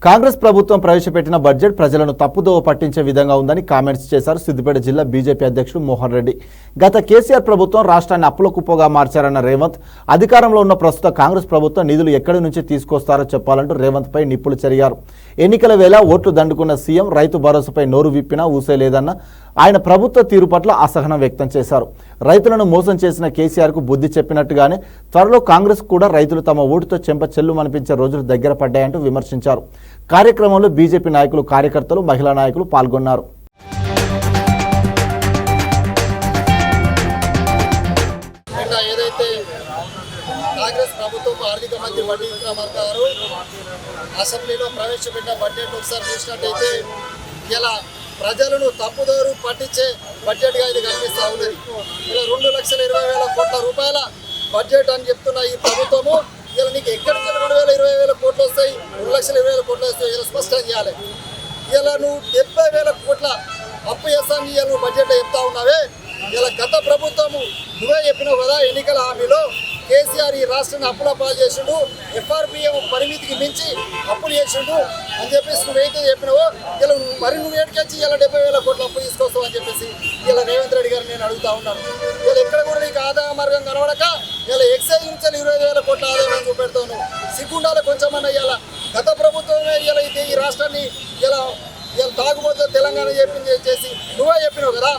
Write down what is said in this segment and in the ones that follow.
కాంగ్రెస్ ప్రభుత్వం ప్రవేశపెట్టిన బడ్జెట్ ప్రజలను తప్పుదోవ పట్టించే విధంగా ఉందని కామెంట్స్ చేశారు సిద్దిపేట జిల్లా బీజేపీ అధ్యక్షుడు మోహన్ రెడ్డి. గత కేసీఆర్ ప్రభుత్వం రాష్ట్రాన్ని అప్పుల కుప్పగా మార్చారన్న రేవంత్, అధికారంలో ఉన్న ప్రస్తుత కాంగ్రెస్ ప్రభుత్వం నిధులు ఎక్కడి నుంచి తీసుకొస్తారో చెప్పాలంటూ రేవంత్ పై నిప్పులు చెరిగారు. ఎన్నికల వేళ ఓట్లు దండుకున్న సీఎం రైతు భరోసాపై నోరు విప్పినా ఊసేలేదన్న ఆయన ప్రభుత్వ తీరు పట్ల అసహనం వ్యక్తం చేశారు. రైతులను మోసం చేసిన కేసీఆర్కు బుద్ధి చెప్పినట్టుగానే త్వరలో కాంగ్రెస్ కూడా రైతులు తమ ఓటుతో చెంప చెల్లుమనిపించే రోజులు దగ్గర పడ్డాయంటూ విమర్శించారు. కార్యక్రమంలో బీజేపీ నాయకులు, కార్యకర్తలు, మహిళా నాయకులు పాల్గొన్నారు. ఏదైతే కాంగ్రెస్ ప్రభుత్వం ఆర్థిక మంత్రి బండి విక్రమార్క గారు అసెంబ్లీలో ప్రవేశపెట్టిన బడ్జెట్ ఒకసారి చూసినట్టయితే ఇలా ప్రజలను తప్పుదోరు పట్టించే బడ్జెట్గా ఇది కనిపిస్తూ ఉన్నది. ఇలా 2,20,000 కోట్ల రూపాయల బడ్జెట్ అని చెప్తున్న ఈ ప్రభుత్వము ఇలా నీకు ఎక్కడి నుంచి 2,20,000 కోట్లు వస్తాయి, 2,20,000 కోట్లు వస్తాయి ఇలా స్పష్టం చేయాలి. ఇలా నువ్వు 70,000 కోట్ల అప్పు చేస్తాను ఇలా నువ్వు బడ్జెట్లో చెప్తా ఉన్నావే. ఇలా గత ప్రభుత్వము నువ్వే చెప్పినావు కదా ఎన్నికల హామీలో కేసీఆర్ ఈ రాష్ట్రాన్ని అప్పుల పాలు చేసిండు, ఎఫ్ఆర్పిఎం పరిమితికి మించి అప్పులు చేసిండు అని చెప్పేసి నువ్వైతే చెప్పినావో ఇలా మరి నువ్వు ఏడికొచ్చి ఇలా 70,000 కోట్ల అప్పు తీసుకొస్తావు అని చెప్పేసి ఇలా రేవంత్ రెడ్డి గారు నేను అడుగుతా ఉన్నాను. ఇలా ఎక్కడ కూడా నీకు ఆదాయ మార్గం కనబడక ఇలా ఎక్సైజ్ నుంచి 20,000 కోట్ల ఆదాయం చూపెడతావు. నువ్వు సిగ్గుండాలి కొంచెమన్నా. ఇలా గత ప్రభుత్వమే ఇలా ఈ రాష్ట్రాన్ని ఇలా ఇలా తాగుబోతే తెలంగాణ చేసి నువ్వే చెప్పినావు కదా.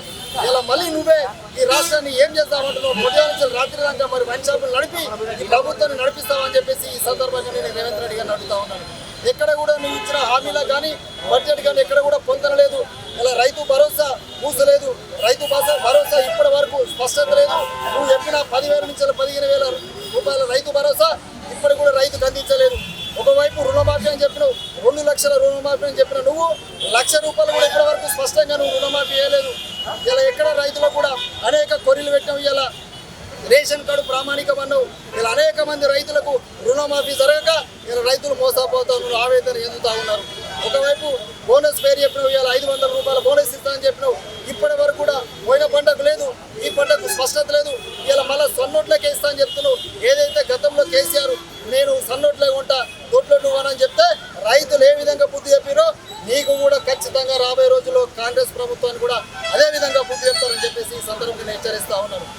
ఇలా మళ్ళీ నువ్వే ఈ రాష్ట్రాన్ని ఏం చేస్తామంటున్నావు. పొద్దున రాత్రి దాకా మరి వైన్ షాపులు నడిపి ఈ ప్రభుత్వాన్ని నడిపిస్తామని చెప్పేసి ఈ సందర్భంగా నేను రేవంత్ రెడ్డి గారిని అడుగుతా ఉన్నాను. ఎక్కడ కూడా నువ్వు ఇచ్చిన హామీలో కానీ బడ్జెట్ కానీ ఎక్కడ కూడా పొందలేదు. ఇలా రైతు భరోసా పూసలేదు, రైతు భరోసా ఇప్పటి వరకు స్పష్టత లేదు. నువ్వు చెప్పిన 10,000 నుంచి 15,000 రూపాయల రైతు భరోసా ఇప్పటి కూడా రైతుకు అందించలేదు. ఒకవైపు రుణమాఫీ అని చెప్పినావు, 2 లక్షల రుణమాఫీ అని చెప్పిన నువ్వు 1,00,000 రూపాయలు కూడా ఇప్పటి వరకు స్పష్టంగా నువ్వు రుణమాఫీ చేయలేదు. ఇలా ఎక్కడ రైతులకు కూడా అనేక కొర్రీలు పెట్టావు. ఇలా రేషన్ కార్డు ప్రామాణికం అన్నావు. ఇలా అనేక మంది రైతులకు రుణమాఫీ జరగక ఇలా రైతులు మోసపోతావు, ఆవేదన చెందుతూ ఉన్నారు. ఒకవైపు బోనస్ పేరు చెప్పినావు, ఇలా 500 రూపాయల బోనస్ ఇస్తానని చెప్పినావు. ఇప్పటి వరకు కూడా పోయిన పంటకు లేదు, ఈ పంటకు స్పష్టత లేదు. ఇలా మళ్ళీ సన్నోట్లకే ఇస్తా అని చెప్తున్నావు. ఏదైతే గతంలో కేసీఆర్ నేను సన్నోట్లే ఉంటా దొడ్లో నువ్వనని చెప్తే రైతులు ఏ విధంగా బుద్ధి చెప్పారో నీకు కూడా ఖచ్చితంగా రాబోయే రోజుల్లో కాంగ్రెస్ ప్రభుత్వాన్ని కూడా అదే విధంగా బుద్ధి చెప్తారని చెప్పేసి ఈ సందర్భంగా నేను హెచ్చరిస్తా ఉన్నాను.